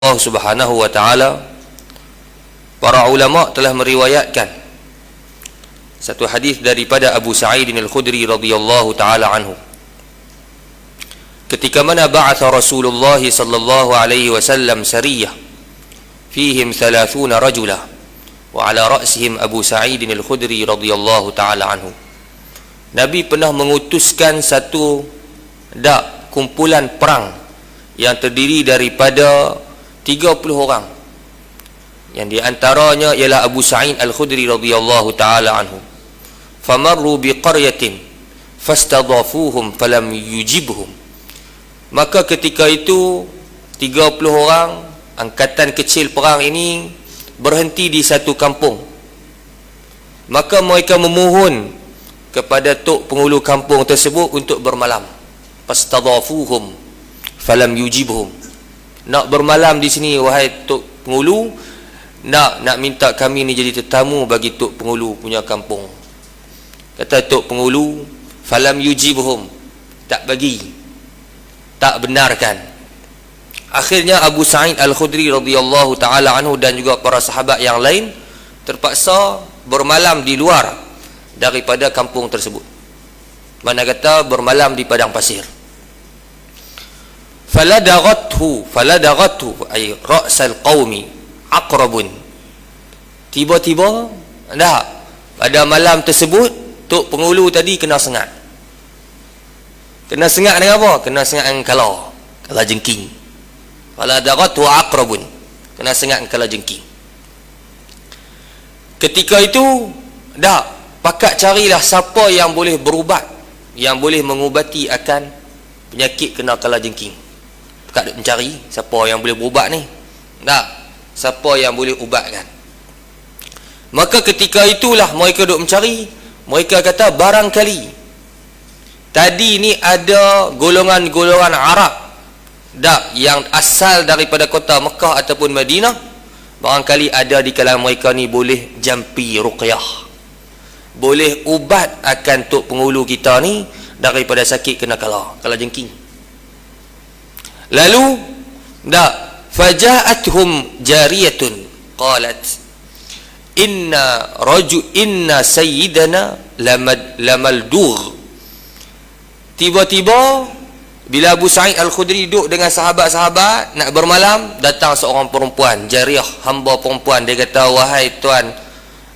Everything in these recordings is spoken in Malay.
Allah Subhanahu wa taala, para ulama telah meriwayatkan satu hadis daripada Abu Sa'id Al-Khudri radhiyallahu taala anhu, ketika mana ba'atha Rasulullah sallallahu alaihi wasallam sariyah fihim 30 rajula wa ala ra'sihim Abu Sa'id Al-Khudri radhiyallahu taala anhu. Nabi pernah mengutuskan satu kumpulan perang yang terdiri daripada 30 orang, yang di antaranya ialah Abu Sa'id Al-Khudri radhiyallahu taala anhu. Famarru biqaryatin fastadhafuhum falam yujibhum. Maka ketika itu 30 orang angkatan kecil perang ini berhenti di satu kampung. Maka mereka memohon kepada tok penghulu kampung tersebut untuk bermalam. Fastadhafuhum falam yujibhum. Nak bermalam di sini wahai tok penghulu, nak minta kami ni jadi tetamu bagi tok penghulu punya kampung. Kata tok penghulu, falam yujibhum, tak bagi, tak benarkan. Akhirnya Abu Sa'id Al-Khudri radhiyallahu taala anhu dan juga para sahabat yang lain terpaksa bermalam di luar daripada kampung tersebut. Mana kata bermalam di padang pasir. Faladaghathu ay ra'sal qaumi aqrabun. Tiba-tiba pada malam tersebut tok penghulu tadi kena sengat. Kena sengat dengan apa? Kena sengat dengan kala jengking. Faladaghathu aqrabun, kena sengat dengan kala jengking. Ketika itu pakat carilah siapa yang boleh berubat, yang boleh mengubati akan penyakit kena kala jengking. Pakat duk mencari siapa yang boleh berubat ni, siapa yang boleh ubatkan. Maka ketika itulah mereka duk mencari. Mereka kata barangkali tadi ni ada golongan-golongan Arab yang asal daripada kota Mekah ataupun Madinah, barangkali ada di kalangan mereka ni boleh jampi ruqyah, boleh ubat akan tok penghulu kita ni daripada sakit kena kala jengking. Lalu faja'athum jariyatun qalat inna sayyidana lamaldugh. Tiba-tiba bila Abu Sa'id Al-Khudri duduk dengan sahabat-sahabat nak bermalam, datang seorang perempuan, jariyah, hamba perempuan. Dia kata, wahai tuan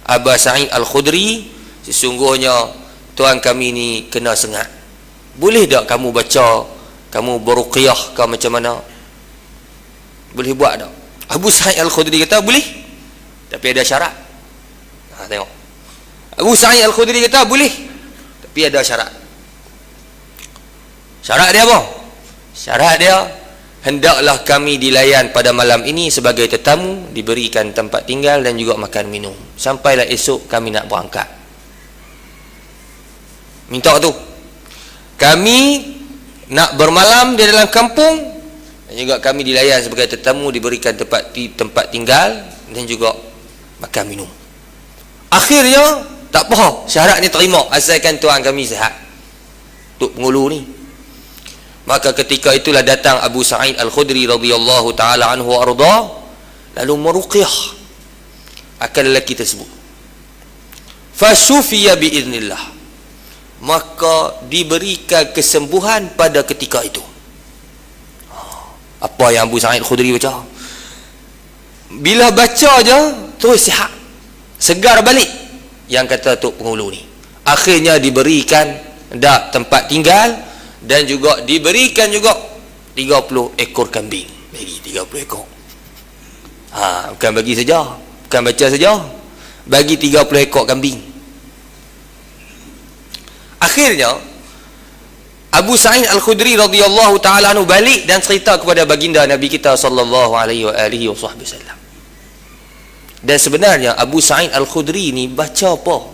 Abu Sa'id Al-Khudri, sesungguhnya tuan kami ni kena sengat. Boleh tak kamu baca, kamu beruqyah ke macam mana? Boleh buat tak? Abu Sa'id Al-Khudri kata boleh, tapi ada syarat. Tengok, Abu Sa'id Al-Khudri kata boleh, tapi ada syarat. Syarat dia apa? Syarat dia, hendaklah kami dilayan pada malam ini sebagai tetamu, diberikan tempat tinggal dan juga makan minum, sampailah esok kami nak berangkat. Minta tu, kami nak bermalam di dalam kampung dan juga kami dilayan sebagai tetamu, diberikan tempat tinggal dan juga makan minum. Akhirnya tak apa, syarat ni terima asalkan tuan kami sihat, tok penghulu ni. Maka ketika itulah datang Abu Sa'id Al-Khudri radhiyallahu taala anhu arda, lalu meruqyah akan lelaki tersebut. Fasufiya biiznillah, maka diberikan kesembuhan pada ketika itu. Apa yang Abu Sa'id Al-Khudri baca? Bila baca je terus sihat, segar balik yang kata tok penghulu ni. Akhirnya diberikan tempat tinggal dan juga diberikan juga 30 ekor kambing. Bagi 30 ekor. Bukan bagi saja, bukan baca saja, bagi 30 ekor kambing. Akhirnya Abu Sa'id Al-Khudri radhiyallahu taala anhu balik dan cerita kepada baginda Nabi kita sallallahu alaihi wasallam. Dan sebenarnya Abu Sa'id Al-Khudri ni baca apa?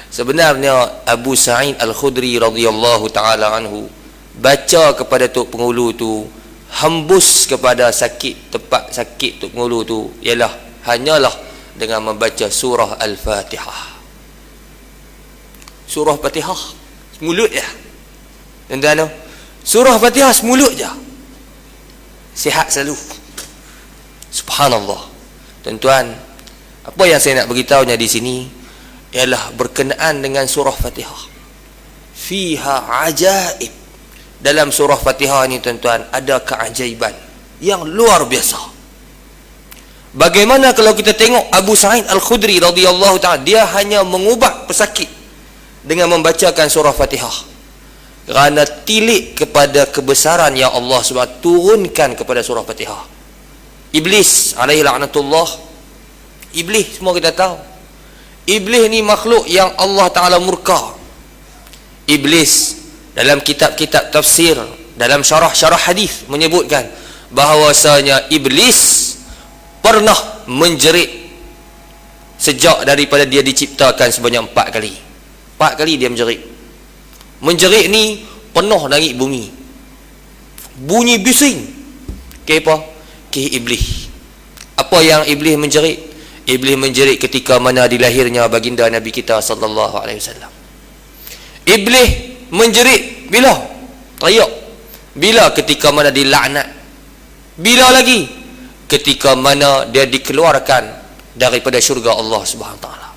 Sebenarnya Abu Sa'id Al-Khudri radhiyallahu taala anhu baca kepada tok penghulu tu, hembus kepada tempat sakit tok penghulu tu ialah hanyalah dengan membaca surah Al-Fatihah. Surah Fatihah mulut je. Dan surah Fatihah semulut je. sihat selalu. Subhanallah. Tuan-tuan, apa yang saya nak beritahunya di sini ialah berkenaan dengan surah Fatihah. Fiha ajaib. Dalam surah Fatihah ni tuan-tuan ada keajaiban yang luar biasa. Bagaimana kalau kita tengok Abu Sa'id Al-Khudri radhiyallahu ta'ala, dia hanya mengubat pesakit dengan membacakan surah Fatihah, kerana tilik kepada kebesaran yang Allah SWT turunkan kepada surah Fatihah. Iblis alaihi la'natullah, Iblis semua kita tahu, Iblis ni makhluk yang Allah Ta'ala murka. Iblis dalam kitab-kitab tafsir, dalam syarah-syarah hadis menyebutkan bahawasanya Iblis pernah menjerit sejak daripada dia diciptakan sebanyak 4 kali. 4 kali dia menjerit. Menjerit ni penuh langit bumi, bunyi bising. Ke apa? Ke Iblis. Apa yang Iblis menjerit? Iblis menjerit ketika mana dilahirnya baginda Nabi kita sallallahu alaihi wasallam. Iblis menjerit bila? Teriak. Bila? Ketika mana dilaknat. Bila lagi? Ketika mana dia dikeluarkan daripada syurga Allah Subhanahu taala.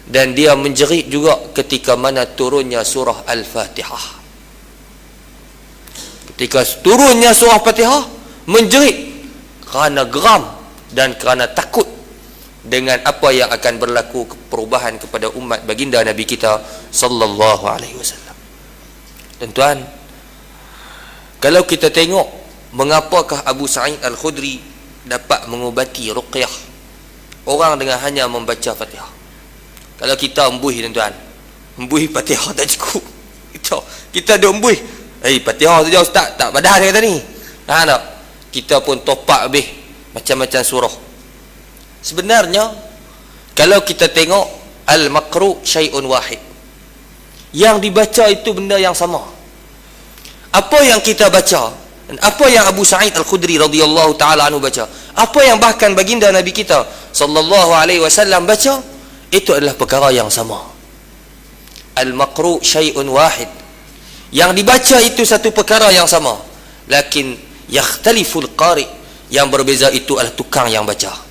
Dan dia menjerit juga ketika mana turunnya surah Al-Fatihah. Ketika turunnya surah Fatihah, menjerit kerana geram dan kerana takut dengan apa yang akan berlaku perubahan kepada umat baginda Nabi kita sallallahu alaihi wasallam. Tuan-tuan, kalau kita tengok mengapakah Abu Sa'id Al-Khudri dapat mengubati ruqyah orang dengan hanya membaca Fatihah. Kalau kita embuih tuan-tuan, embuih Fatihah tak cukup. Kita ada embuih, Fatihah saja ustaz, tak padah dia kata ni. Tak? Kita pun topak habis macam-macam surah. Sebenarnya kalau kita tengok al-maqru syai'un wahid, yang dibaca itu benda yang sama. Apa yang kita baca dan apa yang Abu Sa'id Al-Khudri radhiyallahu taala anhu baca, apa yang bahkan baginda Nabi kita sallallahu alaihi wasallam baca, itu adalah perkara yang sama. Al-maqru syai'un wahid, yang dibaca itu satu perkara yang sama, lakin yakhtaliful qari, yang berbeza itu adalah tukang yang baca.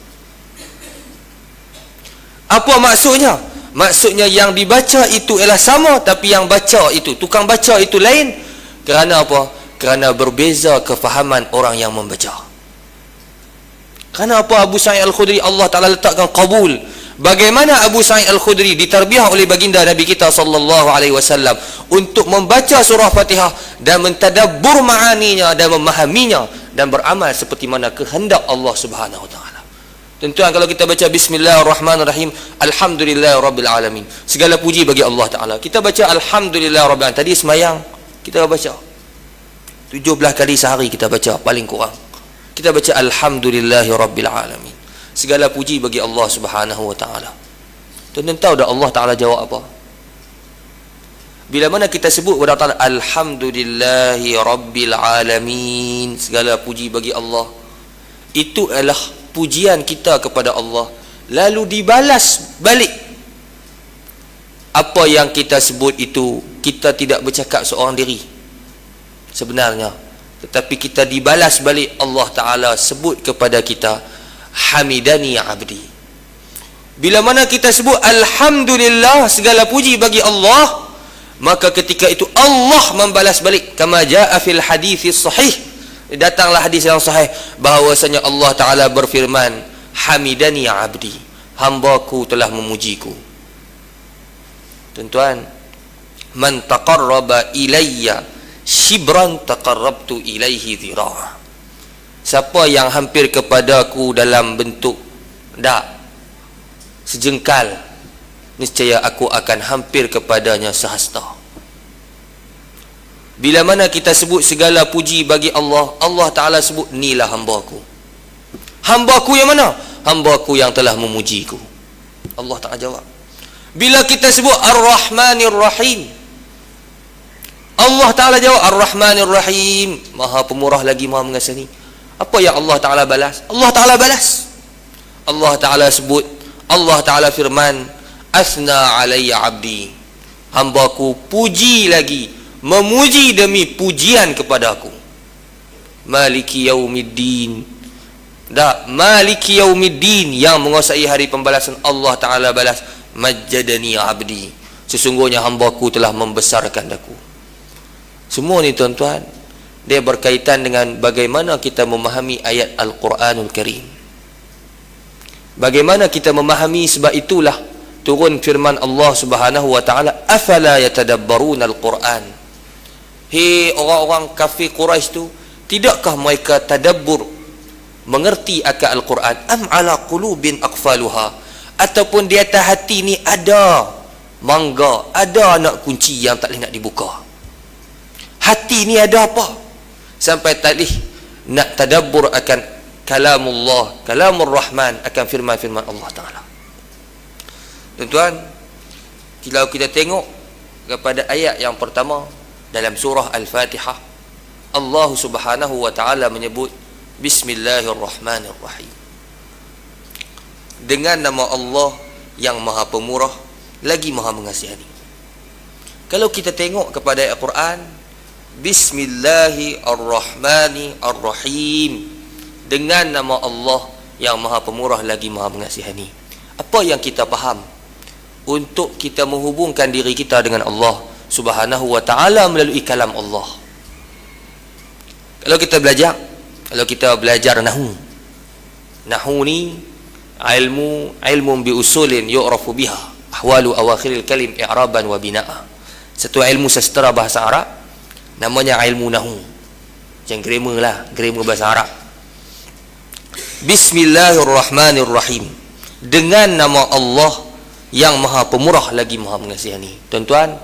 Apa maksudnya? Maksudnya yang dibaca itu ialah sama, tapi yang baca itu, tukang baca itu lain. Kerana apa? Kerana berbeza kefahaman orang yang membaca. Kerana apa? Abu Sa'id Al-Khudri Allah Ta'ala letakkan qabul. Bagaimana Abu Sa'id Al-Khudri ditarbiyah oleh baginda Nabi kita sallallahu alaihi wasallam untuk membaca surah Fatihah dan mentadabbur ma'aninya dan memahaminya dan beramal seperti mana kehendak Allah Subhanahu wa taala. Tuan-tuan, kalau kita baca bismillahirrahmanirrahim, alhamdulillahirabbil alamin, segala puji bagi Allah Taala. Kita baca alhamdulillahirabbil alamin. Tadi semayang kita baca 17 kali sehari, kita baca paling kurang. Kita baca alhamdulillahirabbil alamin, segala puji bagi Allah Subhanahu wa taala. Tuan-tuan tahu dah Allah Taala jawab apa? Bila mana kita sebut kepada Allah alhamdulillahirabbil alamin, segala puji bagi Allah, itu adalah pujian kita kepada Allah, lalu dibalas balik. Apa yang kita sebut itu, kita tidak bercakap seorang diri sebenarnya, tetapi kita dibalas balik. Allah Ta'ala sebut kepada kita, hamidani abdi. Bila mana kita sebut alhamdulillah, segala puji bagi Allah, maka ketika itu Allah membalas balik. Kama jaa fil hadits sahih, datanglah hadis yang sahih bahawasanya Allah Ta'ala berfirman, hamidani abdi, hambaku telah memujiku. Tuan-tuan, man taqarraba ilayya shibran taqarrabtu ilaihi dhira'. Siapa yang hampir kepadaku dalam bentuk sejengkal, niscaya aku akan hampir kepadanya sehasta. Bila mana kita sebut segala puji bagi Allah, Allah Ta'ala sebut, inilah hambaku. Hambaku yang mana? Hambaku yang telah memujiku. Allah Ta'ala jawab. Bila kita sebut Ar-Rahmanir Rahim, Allah Ta'ala jawab, Ar-Rahmanir Rahim, Maha Pemurah lagi Maha Mengasihani. Apa yang Allah Ta'ala balas? Allah Ta'ala balas. Allah Ta'ala sebut, Allah Ta'ala firman, Asna alayya abdi, hambaku puji lagi, memuji demi pujian kepada aku. maliki yaumiddin. Tak, maliki yaumiddin, yang menguasai hari pembalasan. Allah Ta'ala balas, majjadani abdi, sesungguhnya hambaku telah membesarkan aku. Semua ni tuan-tuan, dia berkaitan dengan bagaimana kita memahami ayat Al-Quranul Karim. Bagaimana kita memahami, sebab itulah turun firman Allah Subhanahu wa Ta'ala, afala yatadabbaruna al-Quran. Hei orang-orang kafir Quraisy tu, tidakkah mereka tadabbur, mengerti akan Al-Quran? Am ala qulubin aqfaluha, ataupun di atas hati ni ada mangga, ada anak kunci yang tak boleh nak dibuka. Hati ni ada apa sampai tak boleh nak tadabbur akan kalamullah, kalamur rahman, akan firman-firman Allah Ta'ala. Tuan-tuan, kalau kita tengok kepada ayat yang pertama dalam surah Al-Fatihah, Allah Subhanahu wa Ta'ala menyebut Bismillahirrahmanirrahim, dengan nama Allah yang Maha Pemurah lagi Maha Mengasihani. Kalau kita tengok kepada ayat Al-Quran, Bismillahirrahmanirrahim, dengan nama Allah yang Maha Pemurah lagi Maha Mengasihani. Apa yang kita faham untuk kita menghubungkan diri kita dengan Allah Subhanahu wa Ta'ala melalui kalam Allah? Kalau kita belajar nahwu ni ilmu bi usulin yu'rafu biha ahwalu awakhiril kalim i'raban wa bina'a. Satu ilmu sastra bahasa Arab namanya ilmu nahwu, macam grammar lah, grammar bahasa Arab. Bismillahirrahmanirrahim, dengan nama Allah yang Maha Pemurah lagi Maha Mengasihani. Tuan-tuan,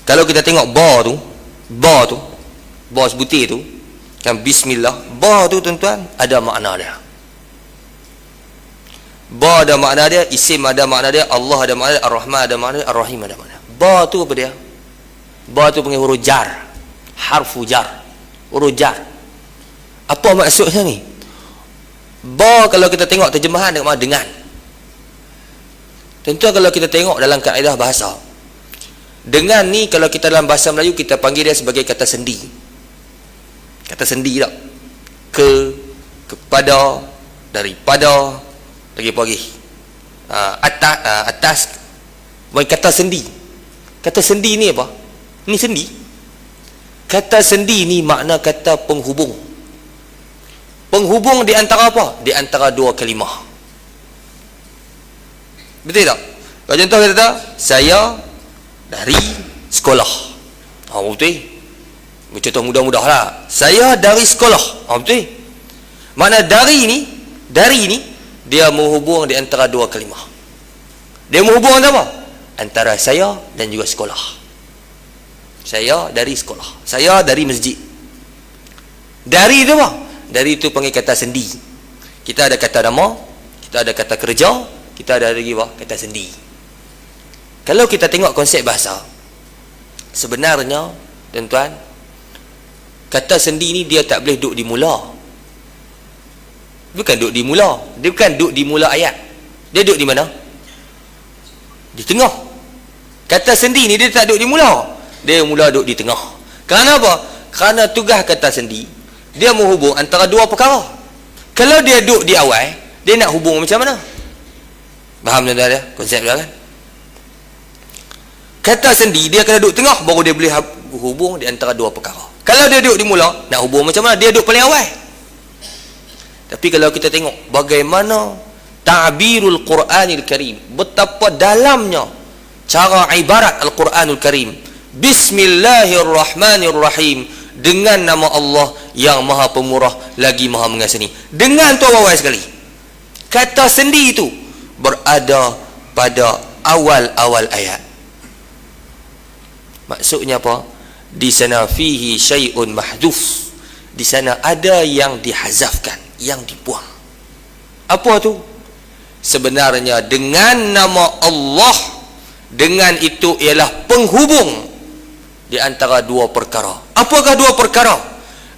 kalau kita tengok ba sebutir tu kan, bismillah, ba tu tuan-tuan ada makna dia. Ba ada makna dia, isim ada makna dia, Allah ada makna dia, Ar-Rahman ada makna dia, Ar-Rahim ada makna. Ba tu apa dia? Ba tu panggil huruf jar, harfu jar, huruf jar. Apa maksudnya ni? Ba kalau kita tengok terjemahan dengan makna dengan. Tentu kalau kita tengok dalam kaedah bahasa, dengan ni kalau kita dalam bahasa Melayu kita panggil dia sebagai kata sendi. Kata sendi tak? Kepada, daripada, lagi atas, kata sendi. Kata sendi ni apa? Ni sendi. Kata sendi ni makna kata penghubung. Penghubung di antara apa? Di antara dua kalimah. Betul tak? Kalau contoh kita kata, saya dari sekolah. Betul. Contoh mudah-mudah lah, saya dari sekolah. Betul. Makna dari ni dia menghubung di antara dua kalimah. Dia menghubung antara apa? Antara saya dan juga sekolah. Saya dari sekolah, saya dari masjid. Dari itu apa? Dari itu panggil kata sendi. Kita ada kata nama, kita ada kata kerja, kita ada lagi apa? Kata sendi. Kalau kita tengok konsep bahasa, sebenarnya tuan-tuan, kata sendi ni dia tak boleh duduk di mula. Bukan duduk di mula, dia bukan duduk di mula ayat. Dia duduk di mana? Di tengah. Kata sendi ni dia tak duduk di mula, dia mula duduk di tengah. Kerana apa? Kerana tugas kata sendi, dia menghubung antara dua perkara. Kalau dia duduk di awal, dia nak hubung macam mana? Faham tuan-tuan dia? Konsep dia kan? Kata sendi dia kena duduk tengah, baru dia boleh hubung di antara dua perkara. Kalau dia duduk di mula, nak hubung macam mana? Dia duduk paling awal. Tapi kalau kita tengok bagaimana ta'birul Quranil Karim, betapa dalamnya cara ibarat Al-Quranul Karim. Bismillahirrahmanirrahim, dengan nama Allah yang Maha Pemurah lagi Maha Mengasihani. Dengan tu awal sekali. Kata sendi itu berada pada awal-awal ayat. Maksudnya apa? Di sana fihi syai'un mahdhuf, di sana ada yang dihazafkan, yang dibuang. Apa tu? Sebenarnya dengan nama Allah, dengan itu ialah penghubung di antara dua perkara. Apakah dua perkara?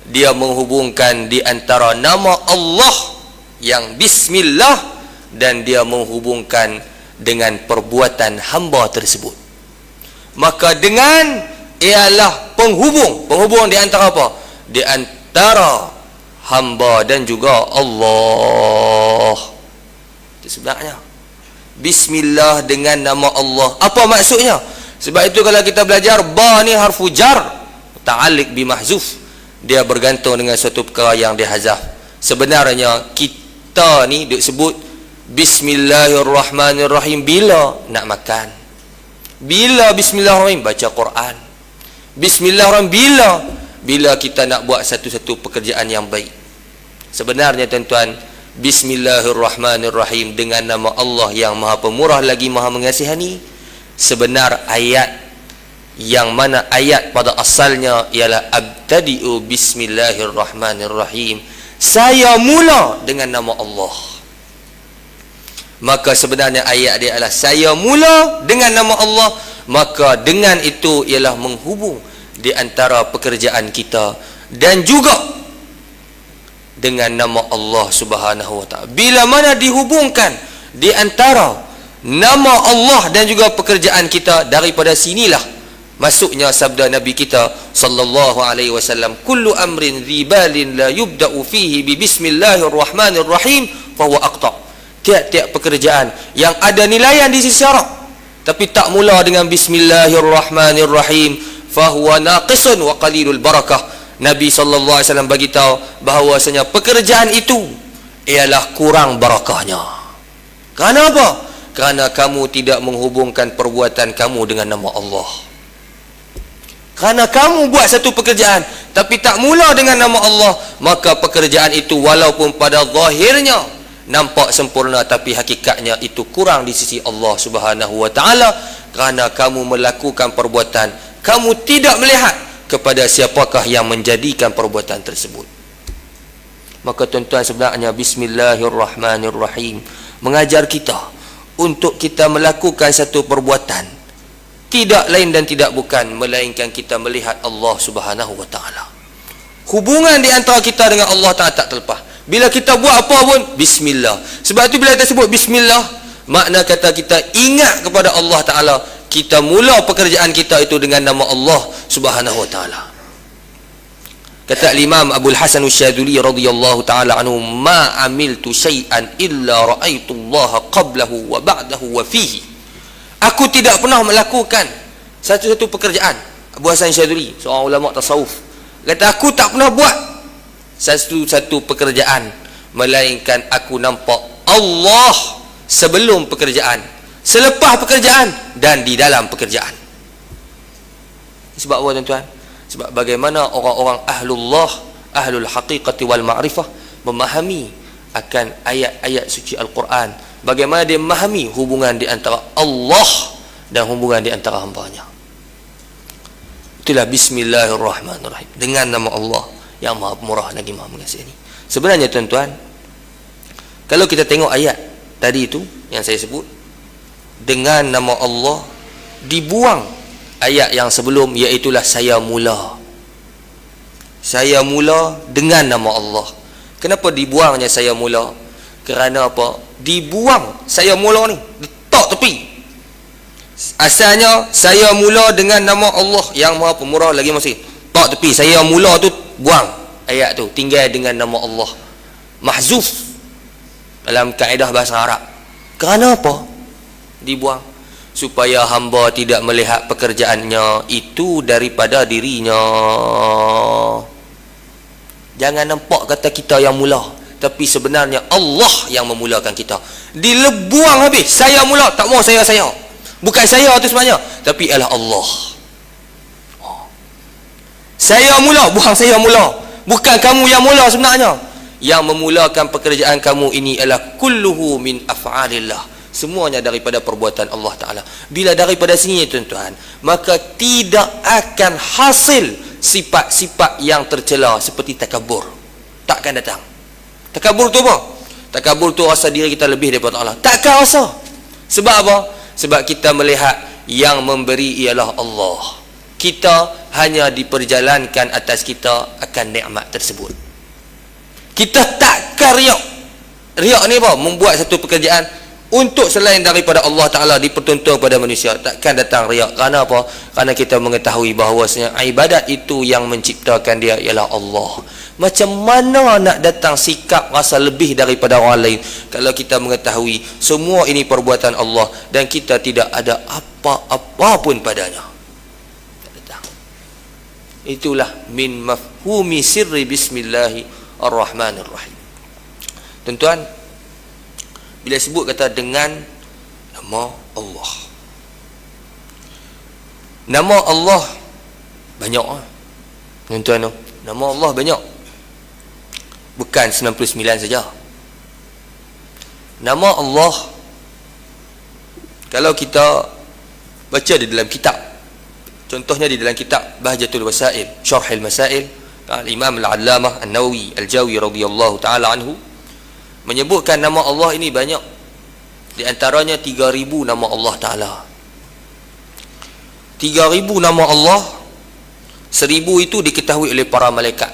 Dia menghubungkan di antara nama Allah yang bismillah, dan dia menghubungkan dengan perbuatan hamba tersebut. Maka dengan ialah penghubung di antara apa? Di antara hamba dan juga Allah. Itu sebenarnya bismillah dengan nama Allah. Apa maksudnya? Sebab itu kalau kita belajar, ba ni harfu jar muta'alliq bi mahzuf, dia bergantung dengan suatu perkara yang dihazaf. Sebenarnya kita ni duk sebut bismillahirrahmanirrahim bila nak makan, bila bismillahirrahmanirrahim baca Quran, bismillahirrahmanirrahim bila kita nak buat satu-satu pekerjaan yang baik. Sebenarnya tuan-tuan, bismillahirrahmanirrahim dengan nama Allah yang Maha Pemurah lagi Maha Mengasihani, sebenar ayat yang mana ayat pada asalnya ialah abtadi'u bismillahirrahmanirrahim, saya mula dengan nama Allah. Maka sebenarnya ayat dia adalah saya mula dengan nama Allah, maka dengan itu ialah menghubung di antara pekerjaan kita dan juga dengan nama Allah Subhanahu wa taala. Bila mana dihubungkan di antara nama Allah dan juga pekerjaan kita, daripada sinilah masuknya sabda Nabi kita sallallahu alaihi wasallam, kullu amrin dhibalin la yubda'u fihi bi bismillahirrahmanirrahim fa huwa aqta. Tiap-tiap pekerjaan yang ada nilaian di sisi syarak tapi tak mula dengan bismillahirrahmanirrahim fa huwa naqisun wa qalilul barakah. Nabi sallallahu alaihi wasallam bagi tahu bahawasanya pekerjaan itu ialah kurang barakahnya. Kerana apa? Kerana kamu tidak menghubungkan perbuatan kamu dengan nama Allah. Kerana kamu buat satu pekerjaan tapi tak mula dengan nama Allah, maka pekerjaan itu walaupun pada zahirnya nampak sempurna tapi hakikatnya itu kurang di sisi Allah Subhanahu wa taala, kerana kamu melakukan perbuatan kamu tidak melihat kepada siapakah yang menjadikan perbuatan tersebut. Maka tuan-tuan, sebenarnya bismillahirrahmanirrahim mengajar kita untuk kita melakukan satu perbuatan tidak lain dan tidak bukan melainkan kita melihat Allah Subhanahu wa taala. Hubungan di antara kita dengan Allah Taala tak terlepas. Bila kita buat apa pun bismillah. Sebab itu bila kita sebut bismillah, makna kata kita ingat kepada Allah Taala, kita mula pekerjaan kita itu dengan nama Allah Subhanahu wa taala. Kata Imam Abu Hasan Asy-Syadzili radhiyallahu taala anhu, ma amiltu syai'an illa ra'aitu Allah qablahu wa ba'dahu wa fihi. Aku tidak pernah melakukan satu-satu pekerjaan. Abu Hasan Asy-Syadzili, seorang ulama tasawuf, kata aku tak pernah buat satu-satu pekerjaan melainkan aku nampak Allah sebelum pekerjaan, selepas pekerjaan dan di dalam pekerjaan. Sebab apa tuan-tuan? Sebab bagaimana orang-orang ahlullah, ahlul haqiqati wal ma'rifah memahami akan ayat-ayat suci Al-Quran, bagaimana dia memahami hubungan di antara Allah dan hubungan di antara hamba-Nya. Itulah bismillahirrahmanirrahim, dengan nama Allah yang Maha Pemurah lagi Maha Mengasihani. Sebenarnya tuan-tuan, kalau kita tengok ayat tadi itu yang saya sebut, dengan nama Allah, dibuang ayat yang sebelum, iaitulah saya mula. Saya mula dengan nama Allah. Kenapa dibuangnya saya mula? Kerana apa? Dibuang saya mula ni, letak tepi. Asalnya saya mula dengan nama Allah yang Maha Pemurah lagi masih, tak tepi. Saya mula tu buang ayat tu, tinggal dengan nama Allah, mahzuf dalam kaedah bahasa Arab. Kerana apa dibuang? Supaya hamba tidak melihat pekerjaannya itu daripada dirinya. Jangan nampak kata kita yang mula, tapi sebenarnya Allah yang memulakan kita. Dilebuang habis, saya mula, tak mau saya. Bukan saya itu sebenarnya, tapi ialah Allah. Saya mula, bukan saya mula. Bukan kamu yang mula sebenarnya. Yang memulakan pekerjaan kamu ini ialah kulluhu min af'alillah. Semuanya daripada perbuatan Allah Ta'ala. Bila daripada sini tuan-tuan, maka tidak akan hasil sifat-sifat yang tercela seperti takabur. Takkan datang. Takabur tu apa? Takabur tu rasa diri kita lebih daripada Allah. Takkan rasa. Sebab apa? Sebab kita melihat yang memberi ialah Allah. Kita hanya diperjalankan atas kita akan nikmat tersebut. Kita takkan riak. Riak ni apa? Membuat satu pekerjaan untuk selain daripada Allah Ta'ala dipertonton pada manusia, takkan datang riak. Kerana apa? Kerana kita mengetahui bahawasanya ibadat itu yang menciptakan dia ialah Allah. Macam mana nak datang sikap rasa lebih daripada orang lain kalau kita mengetahui semua ini perbuatan Allah dan kita tidak ada apa-apa pun padanya? Tak datang. Itulah min mafhumi sirri bismillahirrahmanirrahim. Tuan-tuan, bila sebut kata dengan nama Allah, nama Allah banyak. Tuan-tuan, nama Allah banyak, bukan 99 saja. Nama Allah, kalau kita baca di dalam kitab, contohnya di dalam kitab Bahjatul Wasail, Syarhul Masail, Al-Imam Al-Allamah An-Nawawi Al-Jawi radhiyallahu ta'ala anhu menyebutkan nama Allah ini banyak. Di antaranya 3,000 nama Allah Ta'ala. 3,000 nama Allah. 1,000 itu diketahui oleh para malaikat.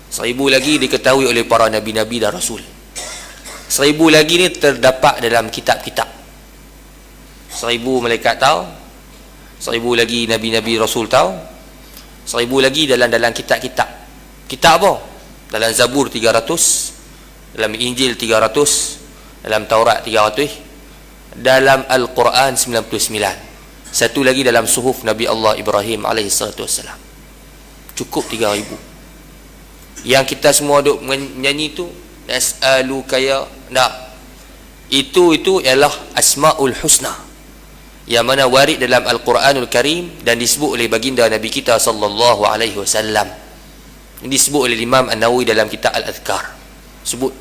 1,000 lagi diketahui oleh para nabi-nabi dan rasul. 1,000 lagi ni terdapat dalam kitab-kitab. 1,000 malaikat tahu, 1,000 lagi nabi-nabi rasul tahu, 1,000 lagi dalam kitab-kitab. Kitab apa? Dalam Zabur 300, dalam Injil 300, dalam Taurat 300, dalam Al-Quran 99, satu lagi dalam suhuf Nabi Allah Ibrahim AS. Cukup 3,000. Yang kita semua duk menyanyi tu, nas'aluka ya, nah, itu ialah Asmaul Husna yang mana warid dalam Al-Quranul Karim dan disebut oleh baginda Nabi kita sallallahu alaihi wasallam. Ini disebut oleh Imam An-Nawawi dalam kitab Al-Adhkar. Sebut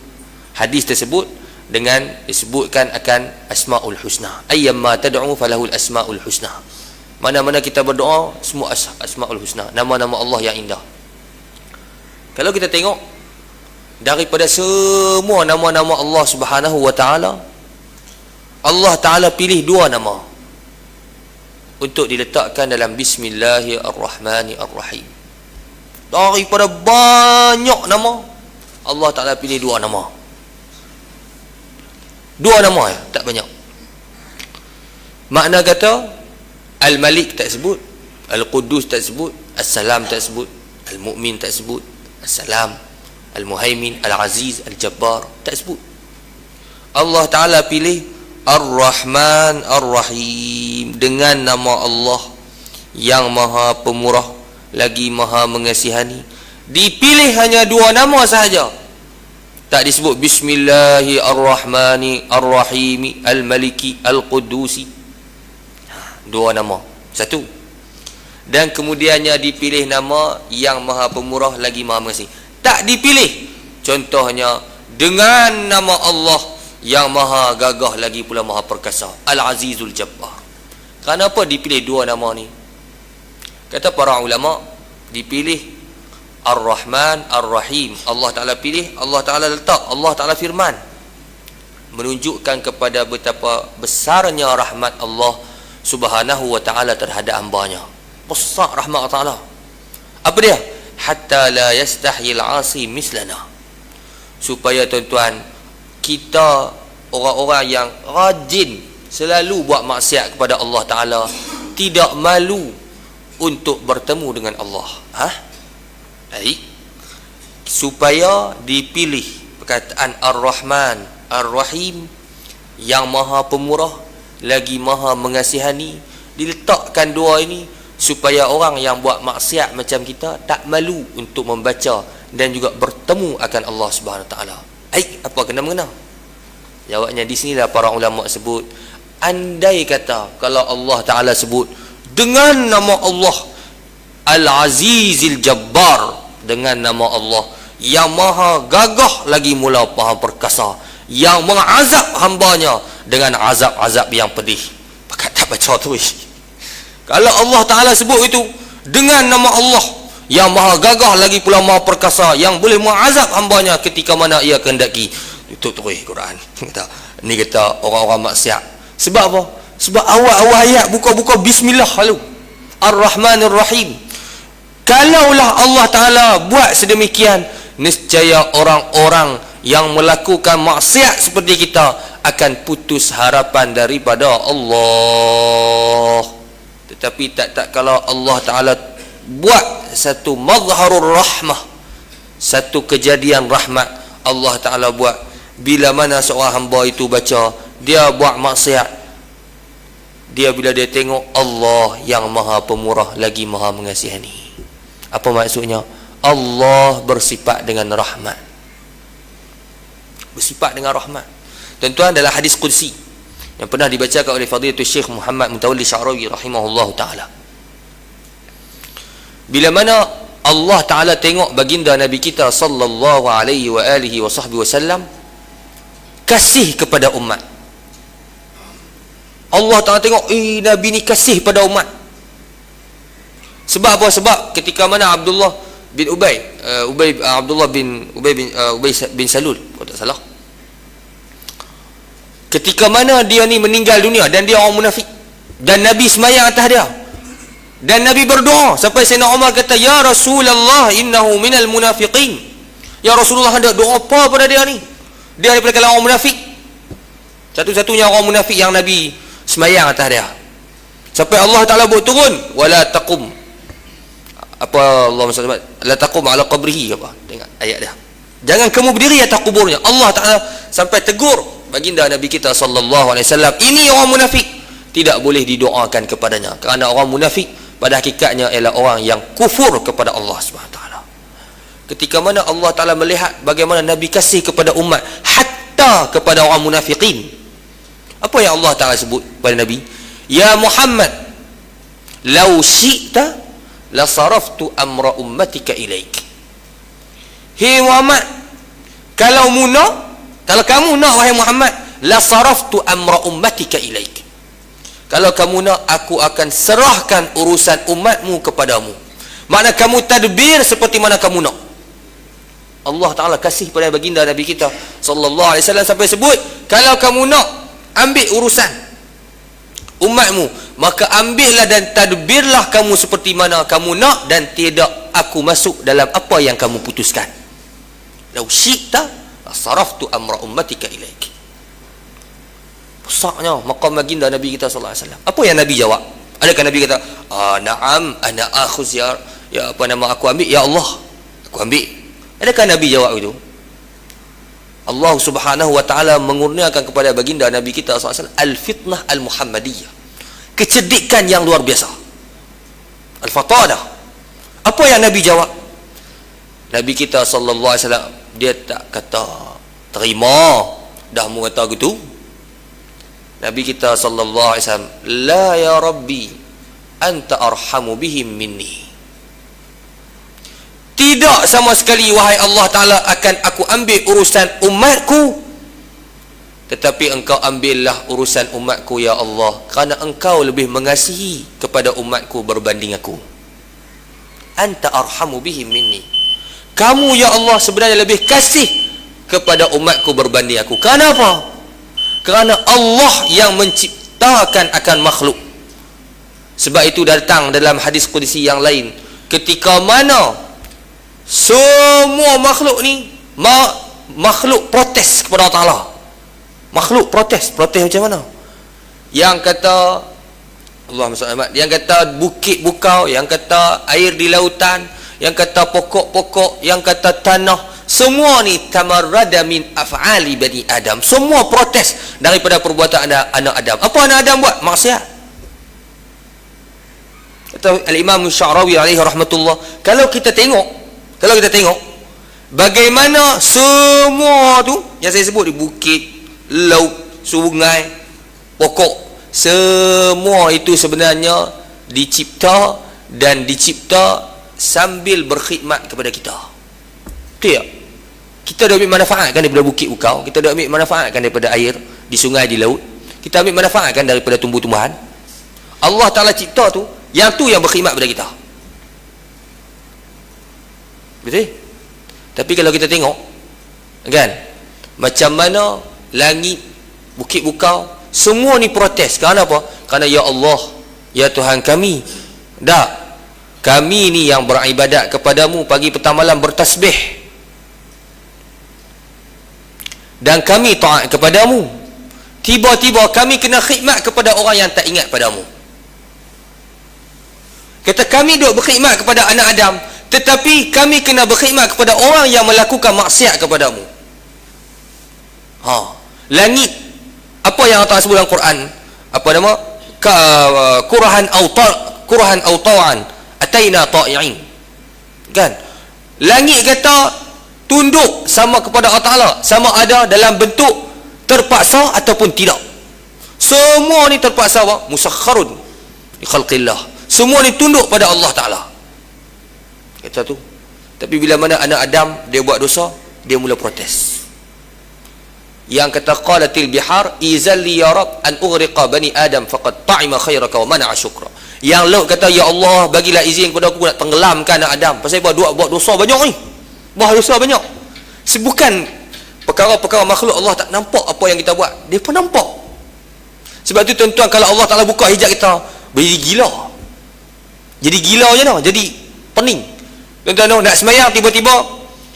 hadis tersebut dengan disebutkan akan Asmaul Husna. Ayyamma tad'u falahul asmaul husna. Mana-mana kita berdoa, semua Asmaul Husna, nama-nama Allah yang indah. Kalau kita tengok daripada semua nama-nama Allah Subhanahu wa taala, Allah Taala pilih 2 nama untuk diletakkan dalam Bismillahirrahmanirrahim. Daripada banyak nama, Allah Ta'ala pilih 2 nama. 2 nama ya, tak banyak. Makna kata, Al-Malik tak sebut, Al-Quddus tak sebut, As-Salam tak sebut, Al-Mu'min tak sebut, As-Salam, Al-Muhaimin, Al-Aziz, Al-Jabbar tak sebut. Allah Ta'ala pilih Ar-Rahman Ar-Rahim, dengan nama Allah yang Maha Pemurah lagi Maha Mengasihani. Dipilih hanya 2 nama sahaja, tak disebut Bismillahirrahmanirrahim, Al-Maliki, Al-Qudusi. 2 nama, satu. Dan kemudiannya dipilih nama yang Maha Pemurah lagi Maha Mengasih. Tak dipilih contohnya dengan nama Allah yang Maha Gagah lagi pula Maha Perkasa, Al-Azizul Jabbar. Kenapa dipilih 2 nama ni? Kata para ulama, dipilih Ar-Rahman Ar-Rahim. Allah Ta'ala pilih, Allah Ta'ala letak, Allah Ta'ala firman, menunjukkan kepada betapa besarnya rahmat Allah Subhanahu wa Ta'ala terhadap hambanya. Besar rahmat Allah Ta'ala. Apa dia? Hatta la yastahil asi mislana. Supaya tuan-tuan, kita orang-orang yang rajin selalu buat maksiat kepada Allah Ta'ala tidak malu untuk bertemu dengan Allah. Baik, supaya dipilih perkataan Ar-Rahman Ar-Rahim yang Maha Pemurah lagi Maha Mengasihani. Diletakkan 2 ini supaya orang yang buat maksiat macam kita tak malu untuk membaca dan juga bertemu akan Allah Subhanahu Wa Taala. Apa kena-mengena? Jawabnya di sinilah para ulama sebut, andai kata kalau Allah Ta'ala sebut dengan nama Allah Al-Azizil Jabbar, dengan nama Allah yang Maha Gagah lagi mula Maha Perkasa, yang mengazab hambanya dengan azab-azab yang pedih, pakat tak baca tu. Kalau Allah Ta'ala sebut itu dengan nama Allah yang Maha Gagah lagi pula Maha Perkasa, yang boleh mengazab hambanya ketika mana ia kehendaki, itu terus Quran. Ni kata orang-orang maksiat. Sebab apa? Sebab awal-awal ayat buka-buka bismillah lalu Ar-Rahmanir-Rahim. Kalaulah Allah Ta'ala buat sedemikian, nescaya orang-orang yang melakukan maksiat seperti kita akan putus harapan daripada Allah. Tetapi tak kalau Allah Ta'ala buat satu mazharur rahmah, satu kejadian rahmat, Allah Ta'ala buat bila mana seorang hamba itu baca, dia buat maksiat, dia bila dia tengok Allah yang maha pemurah lagi maha mengasihani. Apa maksudnya? Allah bersifat dengan rahmat, bersifat dengan rahmat. Tuan-tuan, dalam hadis qudsi yang pernah dibacakan oleh Fadilatul Syekh Muhammad Mutawalli Sya'rawi rahimahullahu ta'ala, bila mana Allah Ta'ala tengok baginda Nabi kita sallallahu alaihi wa alihi wa sahbihi wasallam kasih kepada umat, Allah Ta'ala tengok Nabi ni kasih pada umat. Sebab apa? Sebab ketika mana Abdullah bin Abdullah bin Ubay bin Salul, kalau tak salah, ketika mana dia ni meninggal dunia dan dia orang munafik, dan Nabi semayang atas dia, dan Nabi berdoa sampai Sayyidina Umar kata, ya Rasulullah innahu minal munafiqin. Ya Rasulullah, hendak doa apa pada dia ni? Dia daripada kalangan orang munafik, satu-satunya orang munafik yang Nabi semayang atas dia. Sampai Allah Ta'ala buat turun, wala taqum, apa Allah SWT, la taqum ala qabrihi, apa, tengok ayat dia, jangan kamu berdiri atas kuburnya. Allah Ta'ala sampai tegur baginda Nabi kita sallallahu alaihi wasallam, ini orang munafik, tidak boleh didoakan kepadanya, kerana orang munafik pada hakikatnya ialah orang yang kufur kepada Allah Subhanahu taala. Ketika mana Allah Ta'ala melihat bagaimana Nabi kasih kepada umat, hatta kepada orang munafikin, apa yang Allah Ta'ala sebut pada Nabi? Ya Muhammad, law syi'ta la saraftu amra ummatika ilaik. Hei Muhammad, kalau kamu nak wahai Muhammad, la saraftu amra ummatika ilaik, kalau kamu nak, aku akan serahkan urusan umatmu kepadamu. Makna kamu tadbir seperti mana kamu nak. Allah Ta'ala kasih pada baginda Nabi kita sallallahu alaihi wasallam sampai sebut, kalau kamu nak ambil urusan umatmu, maka ambillah dan tadbirlah kamu seperti mana kamu nak, dan tidak aku masuk dalam apa yang kamu putuskan. Lau syi'ta saraftu amra ummatika ilaik. Besarnya maqam baginda Nabi kita sallallahu alaihi wasallam. Apa yang Nabi jawab? Adakah Nabi kata, na'am ana akhuz ya apa nama, aku ambil ya Allah, aku ambil? Adakah Nabi jawab itu? Allah Subhanahu wa taala mengurniakan kepada baginda Nabi kita sallallahu alaihi wasallam al-fitnah al-muhammadiyah, kecerdikan yang luar biasa, al-fatadah. Apa yang Nabi jawab? Nabi kita sallallahu alaihi wasallam, dia tak kata terima dah mu kata gitu. Nabi kita sallallahu alaihi wasallam, la ya rabbi anta arhamu bihim minni. Tidak sama sekali wahai Allah Ta'ala akan aku ambil urusan umatku, tetapi engkau ambillah urusan umatku ya Allah, kerana engkau lebih mengasihi kepada umatku berbanding aku. Anta arhamu bihim minni, kamu ya Allah sebenarnya lebih kasih kepada umatku berbanding aku. Kerana apa? Kerana Allah yang menciptakan akan makhluk. Sebab itu datang dalam hadis qudsi yang lain, ketika mana semua makhluk ni, makhluk protes kepada Allah Ta'ala. Makhluk protes macam mana? Yang kata Allah SWT, yang kata bukit bukau, yang kata air di lautan, yang kata pokok-pokok, yang kata tanah, semua ni tamarrada min af'ali bani Adam, semua protes daripada perbuatan anak Adam. Apa anak Adam buat? Maksiat. Kata Al-Imam Sya'rawi alaihi rahmatullah, kalau kita tengok bagaimana semua tu yang saya sebut, di bukit, laut, sungai, pokok, semua itu sebenarnya dicipta sambil berkhidmat kepada kita. Betul tak? Kita dah ambil manfaat kan daripada bukit bukau, kita dah ambil manfaat kan daripada air di sungai, di laut, kita ambil manfaat kan daripada tumbuh-tumbuhan. Allah Ta'ala cipta tu yang berkhidmat kepada kita. Betul? Tapi kalau kita tengok kan, macam mana langit, bukit bukau, semua ni protes. Kerana apa? Kerana ya Allah, ya Tuhan kami, kami ni yang beribadat kepadamu pagi petang malam bertasbih, dan kami taat kepadamu, tiba-tiba kami kena khidmat kepada orang yang tak ingat padamu. Kata kami duk berkhidmat kepada anak Adam, tetapi kami kena berkhidmat kepada orang yang melakukan maksiat kepadamu. Langit, apa yang Allah sebut dalam Quran, apa nama, kurahan au ta'an ataina ta'i'in, kan? Langit kata tunduk sama kepada Allah Ta'ala, sama ada dalam bentuk terpaksa ataupun tidak. Semua ni terpaksa apa? Musakharun li khalqillah. Semua ni tunduk pada Allah Ta'ala. Kata tu. Tapi bila mana anak Adam dia buat dosa, dia mula protes. Yang kata qalatil bihar izalli ya rab an ughriqa bani adam faqad ta'ima khairaka wa mana'a syukra. Yang laut kata, ya Allah, bagilah izin kepada aku nak tenggelamkan anak Adam. Pasal dia buat dosa banyak ni. Buat dosa banyak. Bukan perkara-perkara makhluk Allah tak nampak apa yang kita buat. Dia pun nampak. Sebab tu tuan-tuan, kalau Allah Ta'ala buka hijab kita, jadi gila. Jadi gila je no, jadi pening. Tuan-tuan nak sembahyang, tiba-tiba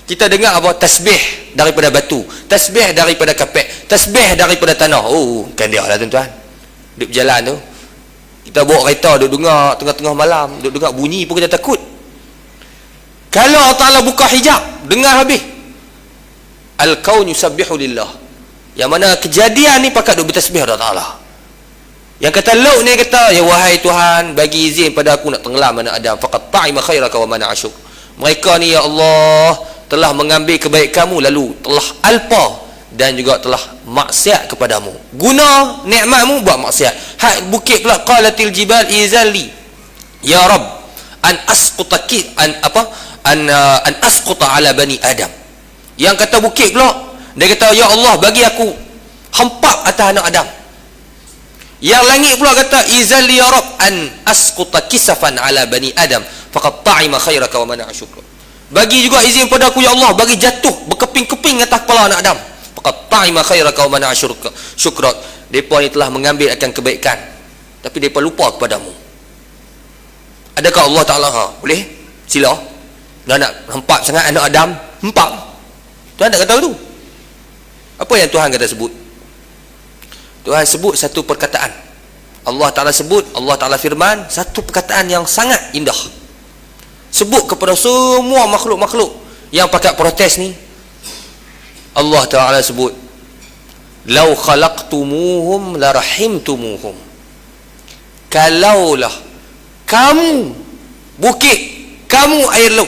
kita dengar apa? Tasbih daripada batu, tasbih daripada kapek, tasbih daripada tanah. Kan dia lah tuan-tuan. Duduk berjalan tu, kita bawa kereta, duduk dengar tengah-tengah malam, duduk dengar bunyi pun kita takut. Kalau Allah Ta'ala buka hijab, dengar habis. Al-kaun yusabbihu lillah. Yang mana kejadian ni pakat duduk bertasbih Allah Ta'ala. Yang kata laut ni kata, ya wahai Tuhan, bagi izin pada aku nak tenggelam anak Adam, faqad ta'ima khairaka wa mana'a syuk. Mereka ni ya Allah telah mengambil kebaikanmu lalu telah alpa dan juga telah maksiat kepadamu. Guna nikmatmu buat maksiat. Hak bukit pula, qalatil jibal izalli ya rab an asquta an asquta ala bani Adam. Yang kata bukit pula, dia kata, ya Allah, bagi aku hempap atas anak Adam. Yang langit pula kata, izalli ya rab an asquta kisafan ala bani Adam faqad ta'ima khairaka wa mana'a syukra. Bagi juga izin pada aku ya Allah, bagi jatuh berkeping-keping atas kepala anak Adam. Faqad ta'ima khairaka wa mana'a syukra. Depa ni telah mengambil akan kebaikan, tapi depa lupa kepadamu. Adakah Allah Ta'ala boleh? Sila. Dah nak hempap sangat anak Adam, hempap. Tuhan tak kata tu. Apa yang Tuhan kata sebut? Tuhan sebut satu perkataan. Allah Ta'ala sebut, Allah Ta'ala firman satu perkataan yang sangat indah. Sebut kepada semua makhluk-makhluk yang pakat protes ni. Allah Ta'ala sebut, lau khalaqtumuhum la rahimtumuhum. Kalaulah kamu bukit, kamu air laut,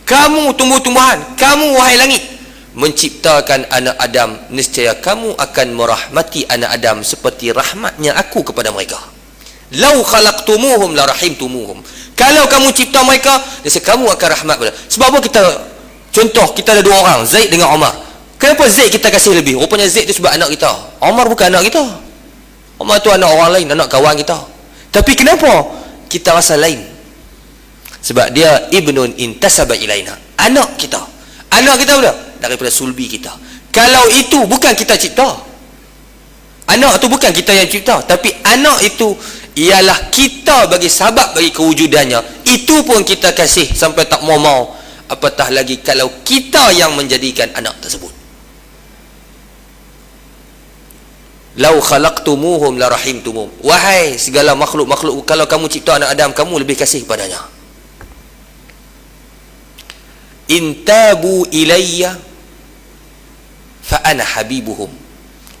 kamu tumbuh-tumbuhan, kamu wahai langit menciptakan anak Adam, niscaya kamu akan merahmati anak Adam seperti rahmatnya aku kepada mereka. Lau khalaqtumuhum la rahimtumuhum. Kalau kamu cipta mereka, niscaya kamu akan rahmat pada. Sebab apa kita, contoh kita ada dua orang, Zaid dengan Omar. Kenapa Zaid kita kasih lebih? Rupanya Zaid itu sebab anak kita. Omar bukan anak kita. Omar tu anak orang lain, anak kawan kita. Tapi kenapa kita rasa lain? Sebab dia ibnun intasaba ilaina, anak kita. Anak kita sudah daripada sulbi kita. Kalau itu bukan kita cipta, anak tu bukan kita yang cipta, tapi anak itu ialah kita bagi sebab bagi kewujudannya. Itu pun kita kasih sampai tak mau-mau, apatah lagi kalau kita yang menjadikan anak tersebut. Lau khalaqtumuhum la rahimtumuhum. Wahai segala makhluk-makhluk, kalau kamu cipta anak Adam, kamu lebih kasih kepadanya. Intabu ilayya fa ana habibuhum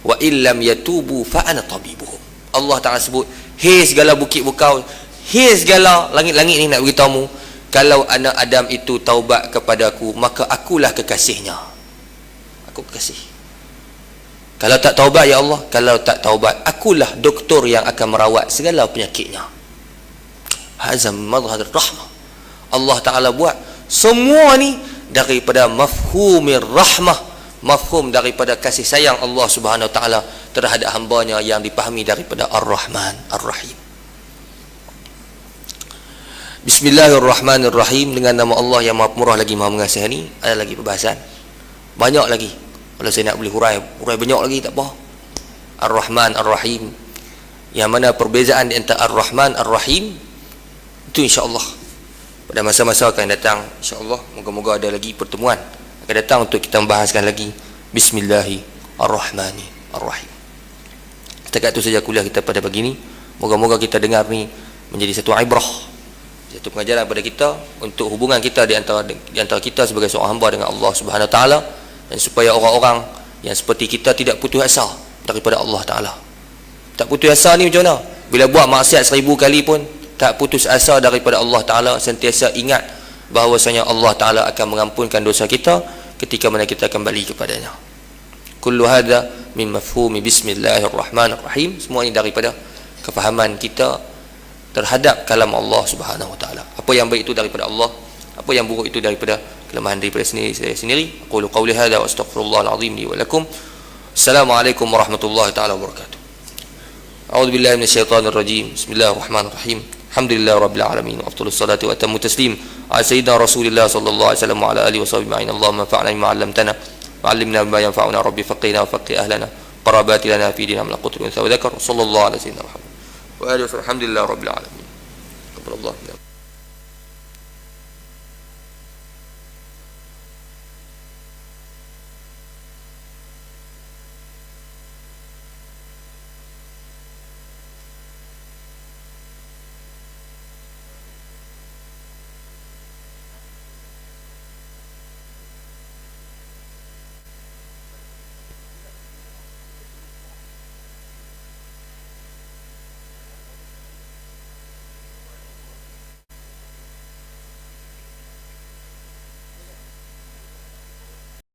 wa illam yatubu fa ana tabibuhum. Allah Ta'ala sebut, hei segala bukit bukau, hei segala langit-langit ni nak beritahu, kalau anak Adam itu taubat kepadaku, maka akulah kekasihnya. Aku kekasih. Kalau tak taubat ya Allah, kalau tak taubat, akulah doktor yang akan merawat segala penyakitnya. Hazam madhhar rahmah. Allah Ta'ala buat semua ni daripada mafhumir rahmah, mafhum daripada kasih sayang Allah Subhanahu Wa Ta'ala terhadap hambanya yang dipahami daripada Ar-Rahman Ar-Rahim. Bismillahirrahmanirrahim. Dengan nama Allah yang Maha Pemurah lagi Maha Mengasihani. Ada lagi perbahasan banyak lagi, kalau saya nak boleh hurai banyak lagi, tak apa. Ar-Rahman Ar-Rahim, yang mana perbezaan di antara Ar-Rahman Ar-Rahim itu insya-Allah pada masa-masa akan datang, insya-Allah. Moga-moga ada lagi pertemuan akan datang untuk kita membahaskan lagi. Bismillahirrahmanirrahim. Setakat itu saja kuliah kita pada pagi ini. Moga-moga kita dengar ni menjadi satu ibrah, satu pengajaran kepada kita untuk hubungan kita di antara kita sebagai seorang hamba dengan Allah Subhanahu Wa Taala, dan supaya orang-orang yang seperti kita tidak putus asa daripada Allah Taala. Tak putus asa ni macam mana? Bila buat maksiat 1000 kali pun tak putus asa daripada Allah Taala, sentiasa ingat bahawasanya Allah Taala akan mengampunkan dosa kita ketika mana kita kembali kepadanya. Kullu hadza min mafhumi bismillahirrahmanirrahim. Semua ini daripada kefahaman kita terhadap kalam Allah Subhanahu Wa Taala. Apa yang baik itu daripada Allah, apa yang buruk itu daripada kelemahan daripada saya sendiri. Aqulu qawli hadza wa astaghfirullahal azim li wa lakum. Assalamualaikum warahmatullahi taala wabarakatuh. A'udzu billahi minasyaitonir rajim. Bismillahirrahmanirrahim. Alhamdulillahi rabbil alamin. Afdhalus salati wa atammu taslim ala sayyidina Rasulillah sallallahu alaihi wasallam wa ala alihi washabbihi ma'in. Allahumma fa'alna bima 'allamtana wa 'allimna bima yanfa'una. Rabbi faqihna wa faqih ahlana qarabati lana fi dinina min al-qutl wa dhakar. Sallallahu alaihi wasallam. Wa alihi wasallam. Alhamdulillahi rabbil alamin. Alhamdulillah.